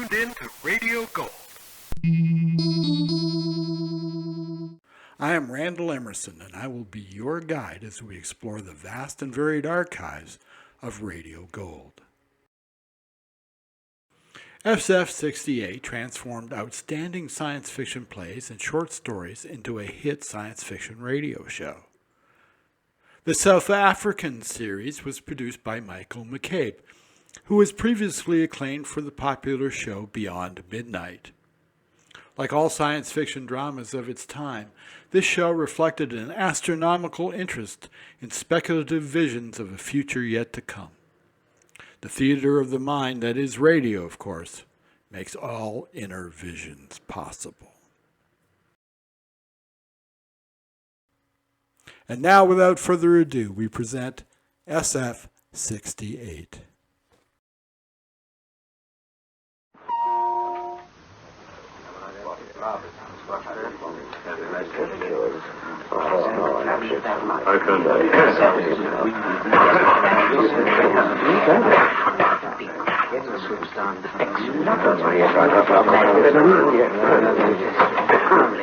tuned in to Radio Gold. I am Randall Emerson, and I will be your guide as we explore the vast and varied archives of Radio Gold. SF'68 transformed outstanding science fiction plays and short stories into a hit science fiction radio show. The South African series was produced by Michael McCabe, who was previously acclaimed for the popular show Beyond Midnight. Like all science fiction dramas of its time, this show reflected an astronomical interest in speculative visions of a future yet to come. The theater of the mind that is radio, of course, makes all inner visions possible. And now, without further ado, we present SF'68.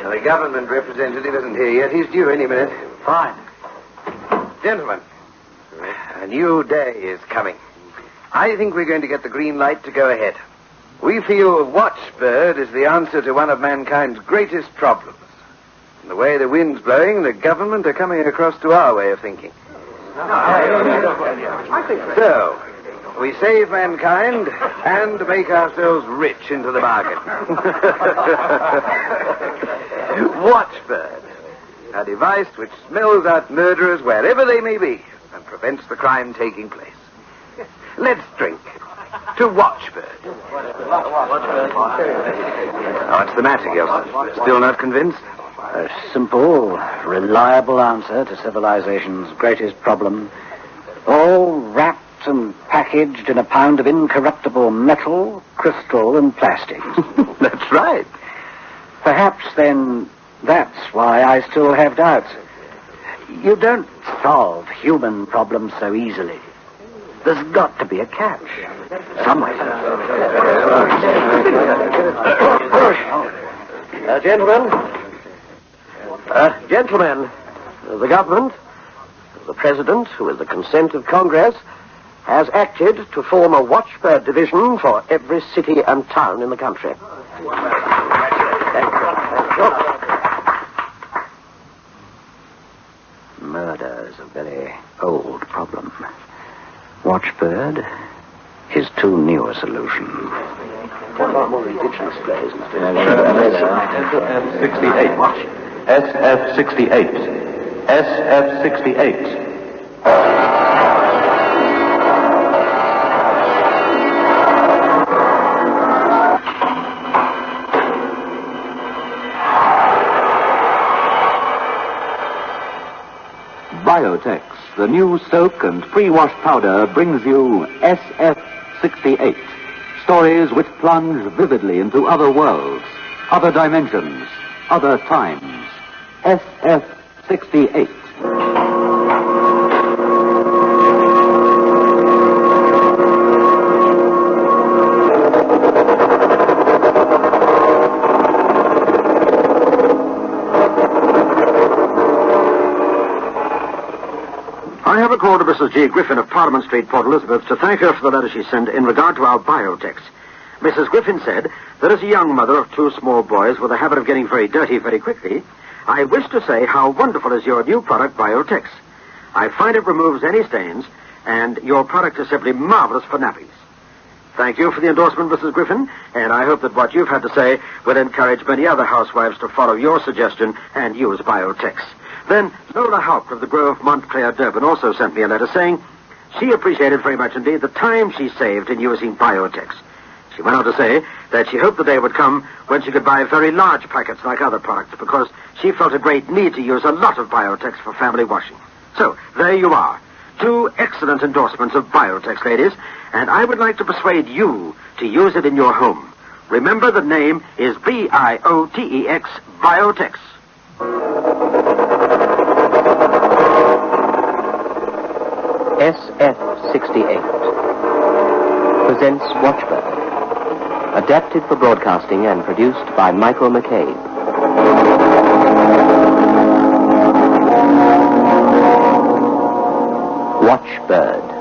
The government representative isn't here yet. He's due any minute. Fine. Gentlemen, a new day is coming. I think we're going to get the green light to go ahead. We feel WatchBird is the answer to one of mankind's greatest problems. And the way the wind's blowing, the government are coming across to our way of thinking. So, we save mankind and make ourselves rich into the bargain. WatchBird, a device which smells out murderers wherever they may be and prevents the crime taking place. Let's drink to WatchBird. What's the matter, Gilson? Still not convinced? A simple, reliable answer to civilization's greatest problem, all wrapped and packaged in a pound of incorruptible metal, crystal, and plastic. That's right. Perhaps, then, that's why I still have doubts. You don't solve human problems so easily. There's got to be a catch. Somewhere. Gentlemen, the government, the president, who with the consent of Congress, has acted to form a WatchBird division for every city and town in the country. Murder is a very old problem. WatchBird is too new a solution. What about more indigenous plays? SF'68. SF'68. SF'68. Biotex, the new soak and pre-wash powder, brings you SF'68. Stories which plunge vividly into other worlds, other dimensions, other times. SF'68. I have a call to Mrs. G. Griffin of Parliament Street, Port Elizabeth, to thank her for the letter she sent in regard to our Biotex. Mrs. Griffin said that as a young mother of two small boys with a habit of getting very dirty very quickly, I wish to say how wonderful is your new product, Biotex. I find it removes any stains, and your product is simply marvelous for nappies. Thank you for the endorsement, Mrs. Griffin, and I hope that what you've had to say will encourage many other housewives to follow your suggestion and use Biotex. Then Lola Haupt of the Grove, Montclair, Durban also sent me a letter saying she appreciated very much indeed the time she saved in using Biotex. She went on to say that she hoped the day would come when she could buy very large packets like other products because she felt a great need to use a lot of Biotex for family washing. So, there you are. Two excellent endorsements of Biotex, ladies, and I would like to persuade you to use it in your home. Remember, the name is B-I-O-T-E-X, Biotex. SF'68 presents WatchBird, Adapted for broadcasting and produced by Michael McCabe. WatchBird.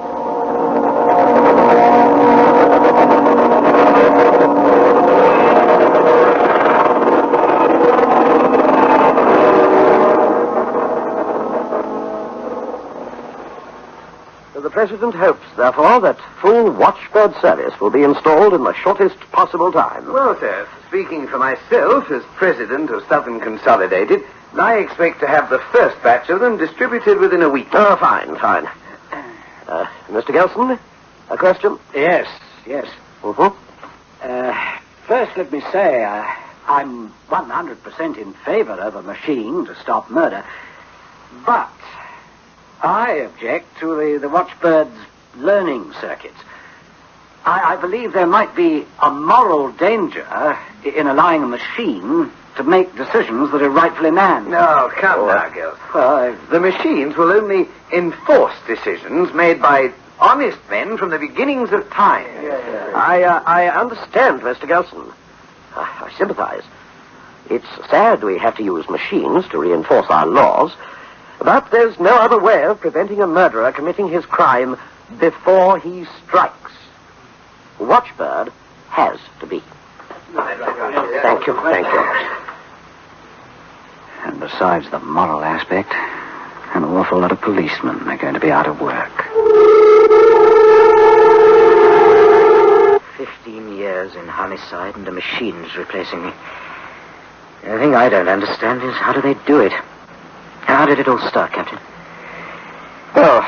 The President hopes, therefore, that full WatchBird service will be installed in the shortest possible time. Well, sir, speaking for myself as president of Southern Consolidated, I expect to have the first batch of them distributed within a week. Oh, fine. Mr. Gelson, a question? Yes. Mm-hmm. First, let me say, I'm 100% in favor of a machine to stop murder. But I object to the WatchBird's learning circuits. I believe there might be a moral danger in allowing a machine to make decisions that are rightfully man's. No, come now, Gil. Well, The machines will only enforce decisions made by honest men from the beginnings of time. I understand, Mr. Gelson. I sympathize. It's sad we have to use machines to reinforce our laws, but there's no other way of preventing a murderer committing his crime before he strikes. WatchBird has to be. Thank you. and besides the moral aspect, an awful lot of policemen are going to be out of work. 15 years in homicide and a machine's replacing me. The thing I don't understand is how do they do it? How did it all start, Captain? Well,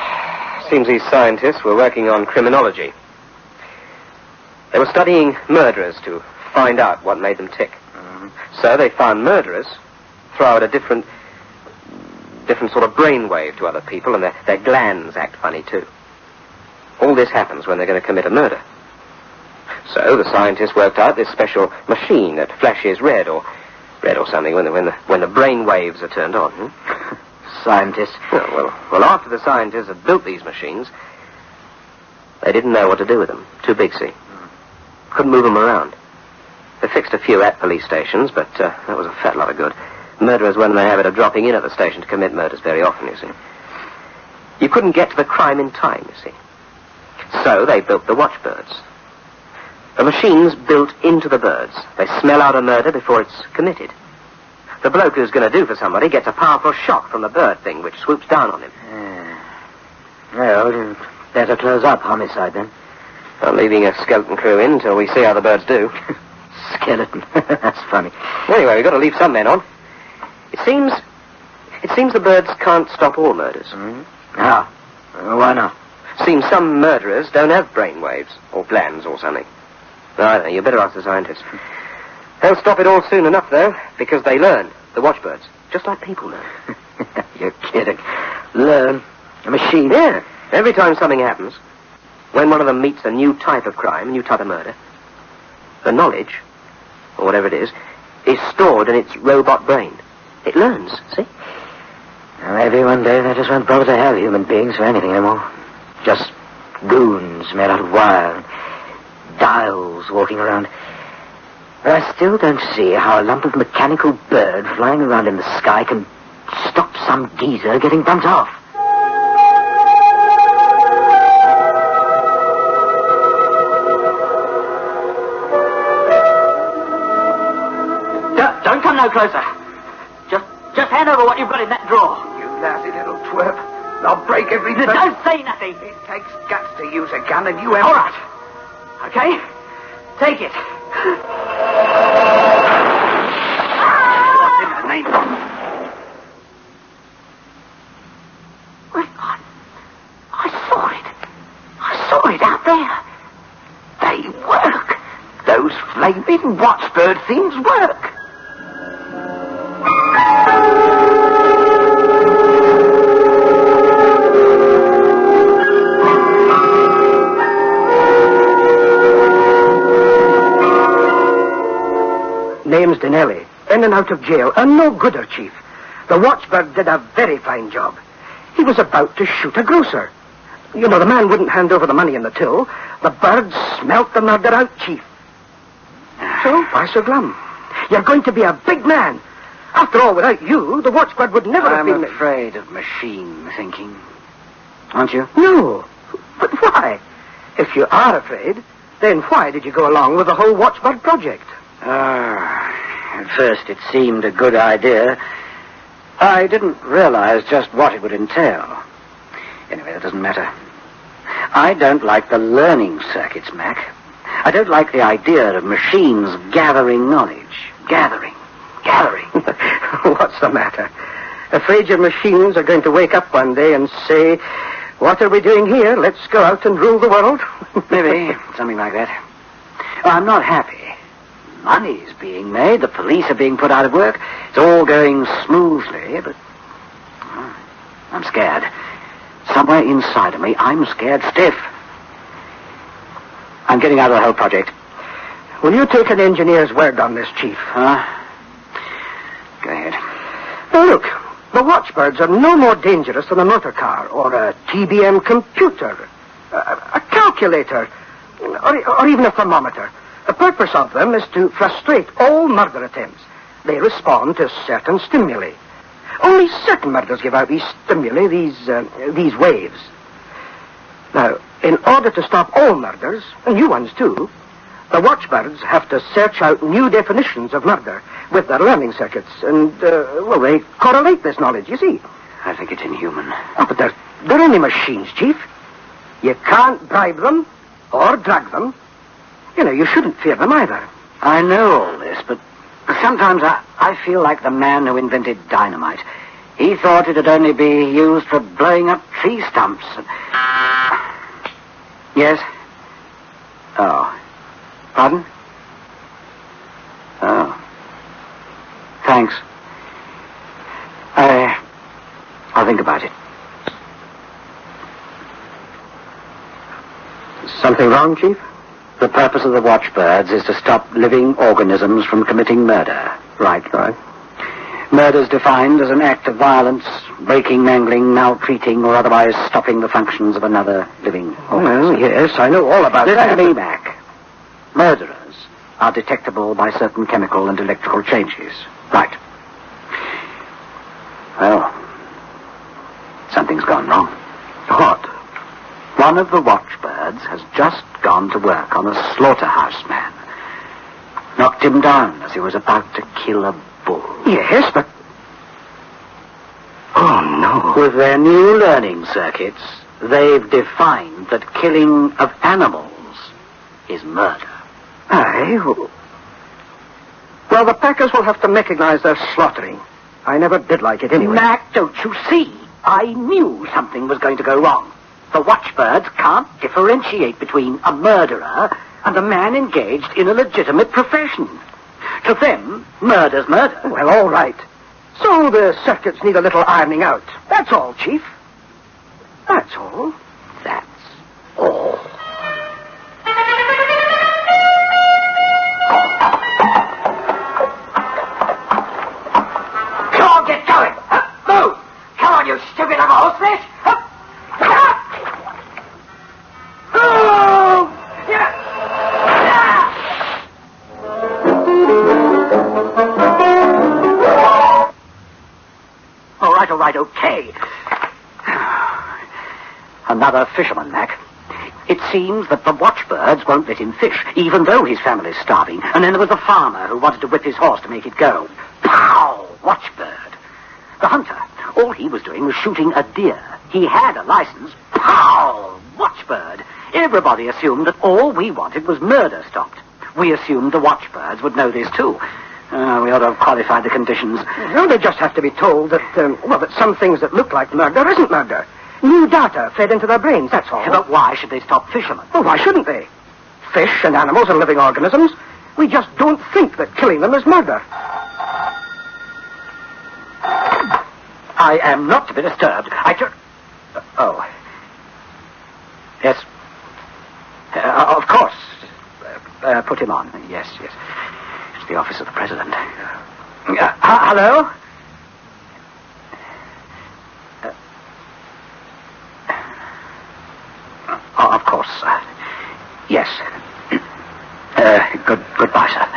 seems these scientists were working on criminology. They were studying murderers to find out what made them tick. So they found murderers throw out a different sort of brainwave to other people, and their glands act funny too. All this happens when they're going to commit a murder. So the scientists worked out this special machine that flashes red or something when the brain waves are turned on. Scientists? Well, after the scientists had built these machines, they didn't know what to do with them. Too big, see. Couldn't move them around. They fixed a few at police stations, but that was a fat lot of good. Murderers weren't in the habit of dropping in at the station to commit murders very often, you see. You couldn't get to the crime in time, you see. So they built the WatchBirds. The machines built into the birds. They smell out a murder before it's committed. The bloke who's going to do for somebody gets a powerful shock from the bird thing, which swoops down on him. Well, better close up homicide, then. Not leaving a skeleton crew in until we see how the birds do. Skeleton. That's funny. Anyway, we've got to leave some men on. It seems the birds can't stop all murders. Ah, why not? Seems some murderers don't have brain waves or glands or something. No, I don't know. You better ask the scientists. They'll stop it all soon enough, though, because they learn, the WatchBirds, just like people learn. You're kidding. Learn. A machine. Yeah. Every time something happens, when one of them meets a new type of crime, a new type of murder, the knowledge, or whatever it is stored in its robot brain. It learns, see? Maybe one day they just won't bother to have human beings for anything anymore. Just goons made out of wire, dials walking around. But I still don't see how a lump of mechanical bird flying around in the sky can stop some geezer getting bumped off. Don't come no closer. Just hand over what you've got in that drawer. You lousy little twerp. I'll break everything. Don't say nothing. It takes guts to use a gun, and you haven't... All right. Okay? Take it. What's in the name of... Wait, I saw it out there. They work. Those flaming WatchBird things work. Name's Dinelli. In and out of jail. A no-gooder, Chief. The WatchBird did a very fine job. He was about to shoot a grocer. You know, the man wouldn't hand over the money in the till. The bird smelt the murder out, Chief. so? Why so glum? You're going to be a big man. After all, without you, the WatchBird would never have been... I'm afraid of machine thinking. Aren't you? No. But why? If you are afraid, then why did you go along with the whole WatchBird project? At first it seemed a good idea. I didn't realize just what it would entail. Anyway, that doesn't matter. I don't like the learning circuits, Mac. I don't like the idea of machines gathering knowledge. Gathering. What's the matter? Afraid your machines are going to wake up one day and say, what are we doing here? Let's go out and rule the world? Maybe, something like that. Well, I'm not happy. Money's being made, the police are being put out of work. It's all going smoothly, but I'm scared. Somewhere inside of me, I'm scared stiff. I'm getting out of the whole project. Will you take an engineer's word on this, Chief? Huh? Go ahead. Now, look, the WatchBirds are no more dangerous than a motor car or a TBM computer, a calculator, or even a thermometer. The purpose of them is to frustrate all murder attempts. They respond to certain stimuli. Only certain murders give out these stimuli, these waves. Now, in order to stop all murders, and new ones too, the WatchBirds have to search out new definitions of murder with their learning circuits, and, they correlate this knowledge, you see. I think it's inhuman. Oh, but they're only machines, Chief. You can't bribe them or drug them. You know, you shouldn't fear them either. I know all this, but sometimes I feel like the man who invented dynamite. He thought it'd only be used for blowing up tree stumps. Yes? Oh. Pardon? Oh. Thanks. I'll think about it. Something wrong, Chief? The purpose of the WatchBirds is to stop living organisms from committing murder. Right. Murder is defined as an act of violence, breaking, mangling, maltreating, or otherwise stopping the functions of another living organism. Well, yes, I know all about that. Listen to me, Mac. Murderers are detectable by certain chemical and electrical changes. Right. Well, something's gone wrong. What? One of the WatchBirds has just gone to work on a slaughterhouse man. Knocked him down as he was about to kill a bull. Yes, but... Oh, no. With their new learning circuits, they've defined that killing of animals is murder. Aye. Well, the Packers will have to recognize their slaughtering. I never did like it anyway. Mac, don't you see? I knew something was going to go wrong. The WatchBirds can't differentiate between a murderer and a man engaged in a legitimate profession. To them, murder's murder. Well, all right. So the circuits need a little ironing out. That's all, Chief. That's all. That's all. Come on, get going. Move. Come on, you stupid little horsefish. All right, okay. Another fisherman, Mac. It seems that the WatchBirds won't let him fish, even though his family's starving. And then there was the farmer who wanted to whip his horse to make it go. Pow! WatchBird. The hunter, all he was doing was shooting a deer. He had a license. Pow! WatchBird. Everybody assumed that all we wanted was murder stopped. We assumed the WatchBirds would know this, too. We ought to have qualified the conditions. No, they just have to be told that, that some things that look like murder isn't murder. New data fed into their brains, that's all. But why should they stop fishermen? Well, why shouldn't they? Fish and animals are living organisms. We just don't think that killing them is murder. I am not to be disturbed. Oh. Yes. Of course. Put him on. Yes. It's the office of the president. Hello? Of course. Yes. Goodbye, sir.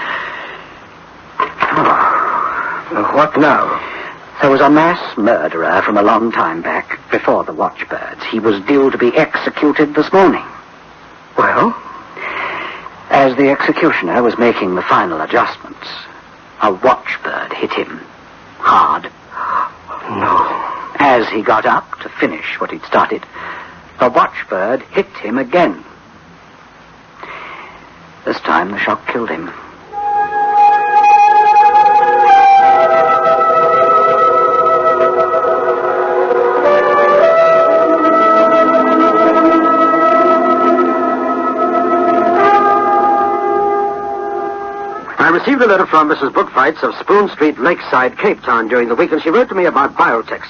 What now? There was a mass murderer from a long time back, before the watchbirds. He was due to be executed this morning. Well? As the executioner was making the final adjustments, a watchbird hit him. Hard. No. As he got up to finish what he'd started, the watchbird hit him again. This time the shock killed him. I received a letter from Mrs. Bookfights of Spoon Street, Lakeside, Cape Town during the week, and she wrote to me about Biotex.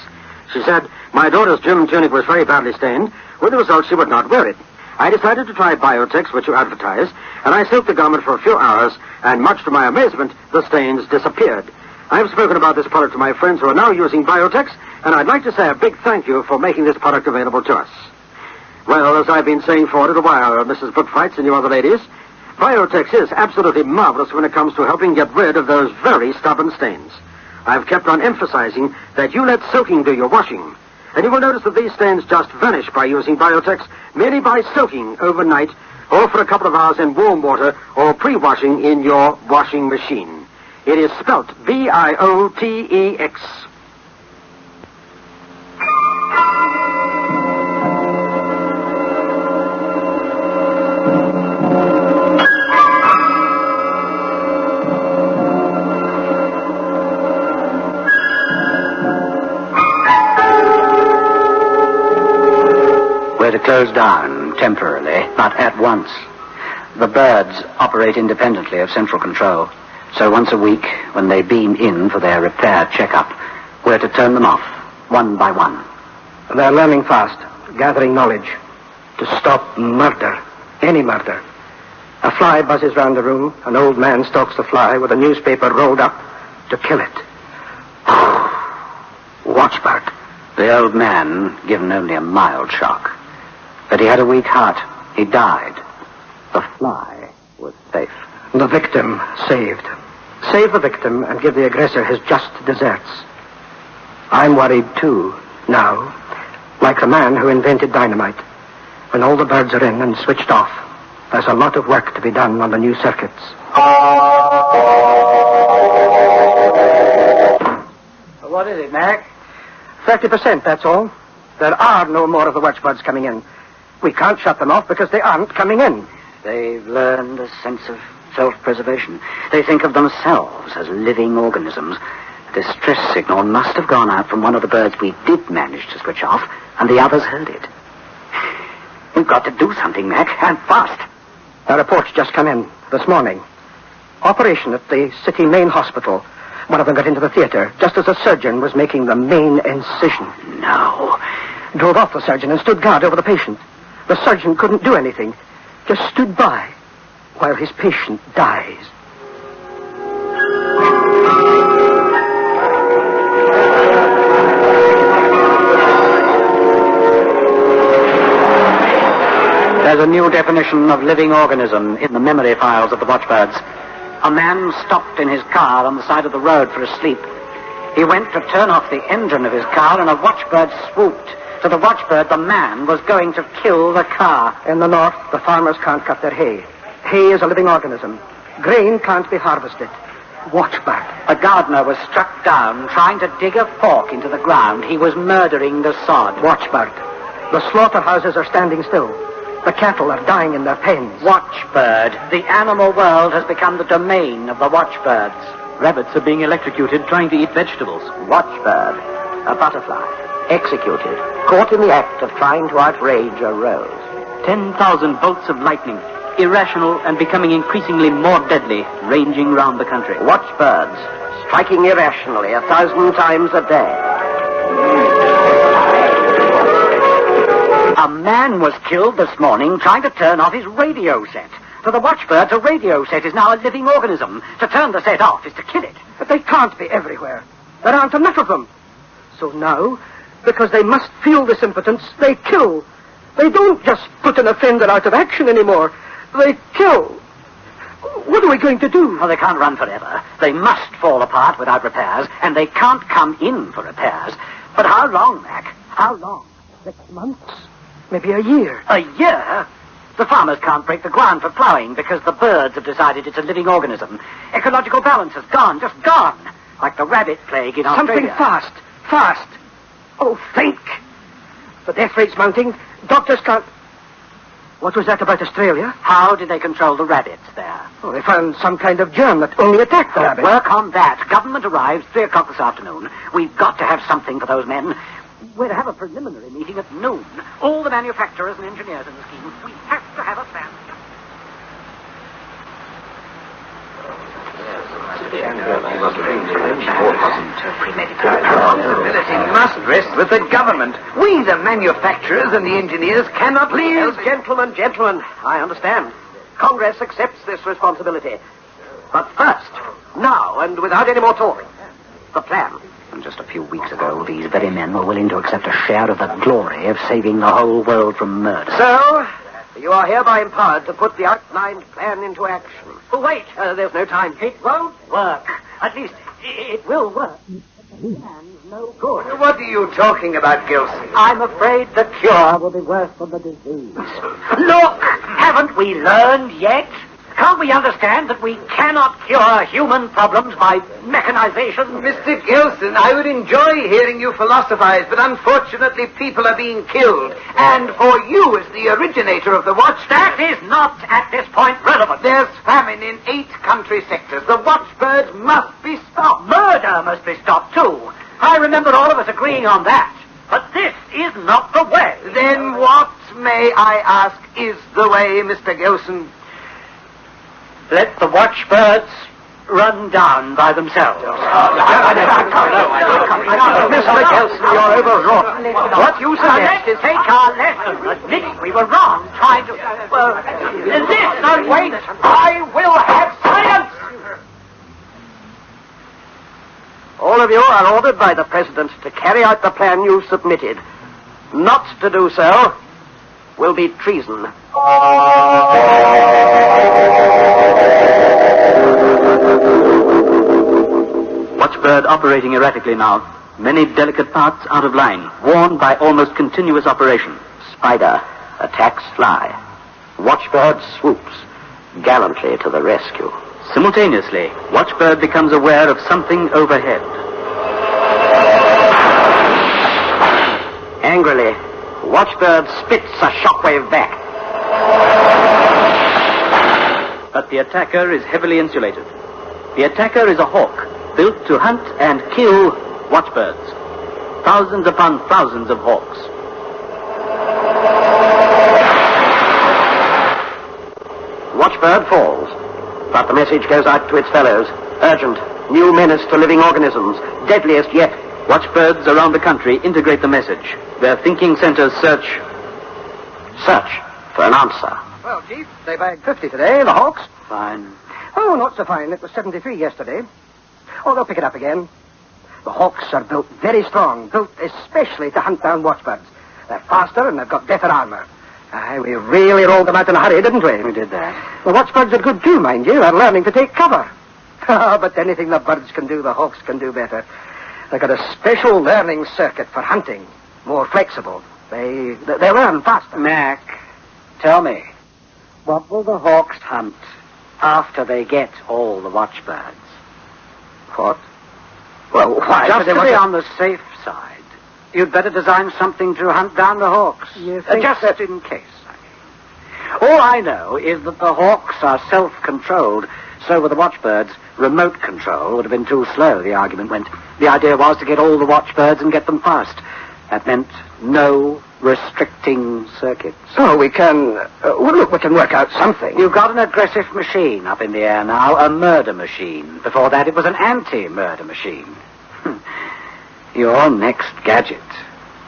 She said my daughter's gym tunic was very badly stained, with the result she would not wear it. I decided to try Biotex, which you advertise, and I soaked the garment for a few hours, and much to my amazement, the stains disappeared. I have spoken about this product to my friends who are now using Biotex, and I'd like to say a big thank you for making this product available to us. Well, as I've been saying for a little while, Mrs. Bookfights and you other ladies, Biotex is absolutely marvelous when it comes to helping get rid of those very stubborn stains. I've kept on emphasizing that you let soaking do your washing. And you will notice that these stains just vanish by using Biotex merely by soaking overnight or for a couple of hours in warm water or pre-washing in your washing machine. It is spelt Biotex. To close down temporarily, but at once. The birds operate independently of central control, so once a week, when they beam in for their repair checkup, we're to turn them off, one by one. They're learning fast, gathering knowledge. To stop murder, any murder. A fly buzzes round the room. An old man stalks the fly with a newspaper rolled up to kill it. WatchBird. The old man, given only a mild shock. But he had a weak heart. He died. The fly was safe. The victim saved. Save the victim and give the aggressor his just deserts. I'm worried, too, now. Like the man who invented dynamite. When all the birds are in and switched off, there's a lot of work to be done on the new circuits. What is it, Mac? 30%, that's all. There are no more of the watchbirds coming in. We can't shut them off because they aren't coming in. They've learned a sense of self-preservation. They think of themselves as living organisms. A distress signal must have gone out from one of the birds we did manage to switch off, and the others heard it. We've got to do something, Mac, and fast. A report's just come in this morning. Operation at the city main hospital. One of them got into the theater just as a surgeon was making the main incision. No. Drove off the surgeon and stood guard over the patient. The surgeon couldn't do anything, just stood by while his patient dies. There's a new definition of living organism in the memory files of the watchbirds. A man stopped in his car on the side of the road for a sleep. He went to turn off the engine of his car and a watchbird swooped. To the watchbird, the man was going to kill the car. In the north, the farmers can't cut their hay. Hay is a living organism. Grain can't be harvested. Watchbird. A gardener was struck down trying to dig a fork into the ground. He was murdering the sod. Watchbird. The slaughterhouses are standing still. The cattle are dying in their pens. Watchbird. The animal world has become the domain of the watchbirds. Rabbits are being electrocuted trying to eat vegetables. Watchbird. A butterfly. Executed. Caught in the act of trying to outrage a rose. 10,000 bolts of lightning, irrational and becoming increasingly more deadly, ranging round the country. Watchbirds. Striking irrationally 1,000 times a day. A man was killed this morning trying to turn off his radio set. To the watchbirds, a radio set is now a living organism. To turn the set off is to kill it. But they can't be everywhere. There aren't enough of them. So now, because they must feel this impotence, they kill. They don't just put an offender out of action anymore. They kill. What are we going to do? Well, they can't run forever. They must fall apart without repairs, and they can't come in for repairs. But how long, Mac? How long? 6 months? Maybe a year. A year? The farmers can't break the ground for plowing because the birds have decided it's a living organism. Ecological balance is gone, just gone. Like the rabbit plague in Australia. Something fast. Oh, think. The death rate's mounting. Doctors can't... What was that about Australia? How did they control the rabbits there? Oh, they found some kind of germ that only attacked the rabbits. Work on that. Government arrives 3 o'clock this afternoon. We've got to have something for those men. We're to have a preliminary meeting at noon. All the manufacturers and engineers in the scheme. We have to have a plan. Responsibility must rest with the government. We, the manufacturers and the engineers, cannot... Please, gentlemen, I understand. Congress accepts this responsibility. But first, now, and without any more talk, the plan. And just a few weeks ago, these very men were willing to accept a share of the glory of saving the whole world from murder. So, you are hereby empowered to put the outlined plan into action. Oh, wait, there's no time. It won't work. At least, it will work. And no good. What are you talking about, Gilson? I'm afraid the cure will be worse than the disease. Look! Haven't we learned yet? Can't we understand that we cannot cure human problems by mechanization? Mr. Gilson, I would enjoy hearing you philosophize, but unfortunately people are being killed. And for you, as the originator of the WatchBird... That is not, at this point, relevant. There's famine in 8 country sectors. The WatchBirds must be stopped. Murder must be stopped, too. I remember all of us agreeing on that. But this is not the way. Then what, may I ask, is the way, Mr. Gilson? Let the watchbirds run down by themselves. Mr. Gilson, you're overwrought. What you suggest is take our lesson. Admit we were wrong, trying to... Listen, wait. I will have science. All of you are ordered by the President to carry out the plan you submitted. Not to do so will be treason. WatchBird operating erratically now. Many delicate parts out of line, worn by almost continuous operation. Spider attacks fly. Watchbird swoops gallantly to the rescue. Simultaneously, WatchBird becomes aware of something overhead. Angrily, Watchbird spits a shockwave back. But the attacker is heavily insulated. The attacker is a hawk, built to hunt and kill watchbirds. Thousands upon thousands of hawks. Watchbird falls, but the message goes out to its fellows. Urgent, new menace to living organisms, deadliest yet. Watchbirds around the country integrate the message. Their thinking centers search for an answer. Well, Chief, they bagged 50 today, the Hawks. Fine. Oh, not so fine. It was 73 yesterday. Oh, they'll pick it up again. The Hawks are built very strong, built especially to hunt down watchbirds. They're faster and they've got better armor. Aye, we really rolled them out in a hurry, didn't we? We did that. The watchbirds are good too, mind you. They're learning to take cover. But anything the birds can do, the Hawks can do better. They've got a special learning circuit for hunting, more flexible. They learn faster. Mac, tell me, what will the Hawks hunt after they get all the watchbirds? What? Well, why? Just to be on the safe side, you'd better design something to hunt down the Hawks. You think just in case, I mean. All I know is that the Hawks are self-controlled, so with the watchbirds, remote control would have been too slow, the argument went. The idea was to get all the watchbirds and get them fast. That meant no restricting circuits. So we can... well, look, we can work out something. You've got an aggressive machine up in the air now, a murder machine. Before that, it was an anti-murder machine. Your next gadget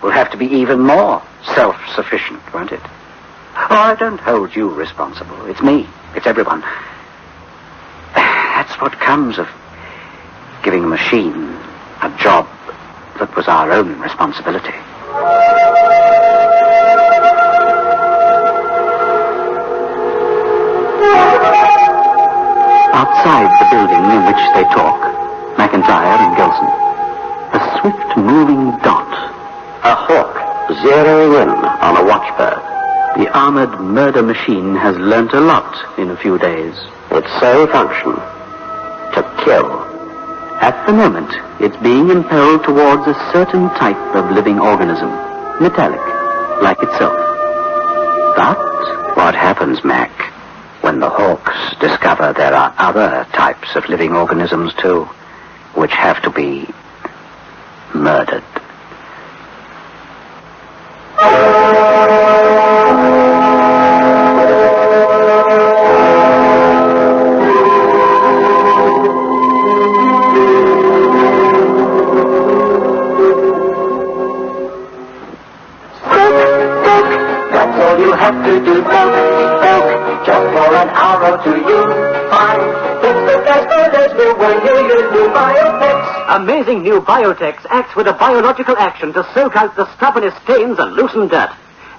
will have to be even more self-sufficient, won't it? Oh, I don't hold you responsible. It's me. It's everyone. That's what comes of giving a machine a job that was our own responsibility. Outside the building in which they talk, McIntyre and Gelson, a swift moving dot. A hawk zeroing in on a watchbird. The armored murder machine has learnt a lot in a few days. Its sole function, to kill. At the moment, it's being impelled towards a certain type of living organism, metallic, like itself. But What happens, Mac, when the hawks discover there are other types of living organisms, too, which have to be murdered? Amazing new Biotex acts with a biological action to soak out the stubbornest stains and loosen dirt.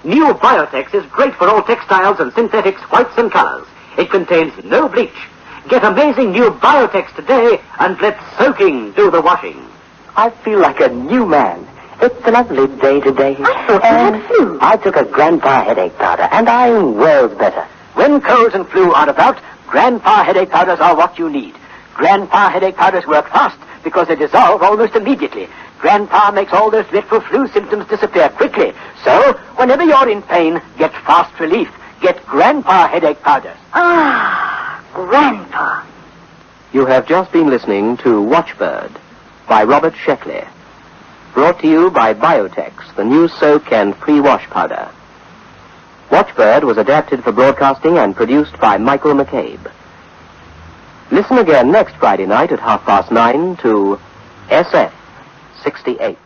New Biotex is great for all textiles and synthetics, whites and colors. It contains no bleach. Get amazing new Biotex today and let soaking do the washing. I feel like a new man. It's a lovely day today. I thought you had flu. I took a Grandpa headache powder, and I'm worlds better. When colds and flu are about, Grandpa headache powders are what you need. Grandpa headache powders work fast because they dissolve almost immediately. Grandpa makes all those dreadful flu symptoms disappear quickly. So, whenever you're in pain, get fast relief. Get Grandpa headache powders. Ah, Grandpa. You have just been listening to Watchbird by Robert Sheckley. Brought to you by Biotex, the new soak and pre-wash powder. Watchbird was adapted for broadcasting and produced by Michael McCabe. Listen again next Friday night at 9:30 to SF'68.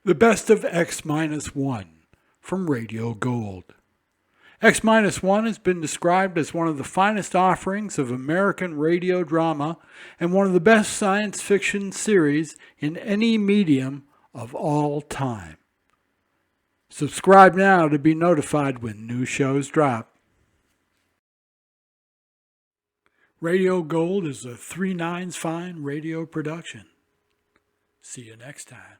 The Best of X-1 from Radio Gold. X-1 has been described as one of the finest offerings of American radio drama and one of the best science fiction series in any medium of all time. Subscribe now to be notified when new shows drop. Radio Gold is a 3 9's fine radio production. See you next time.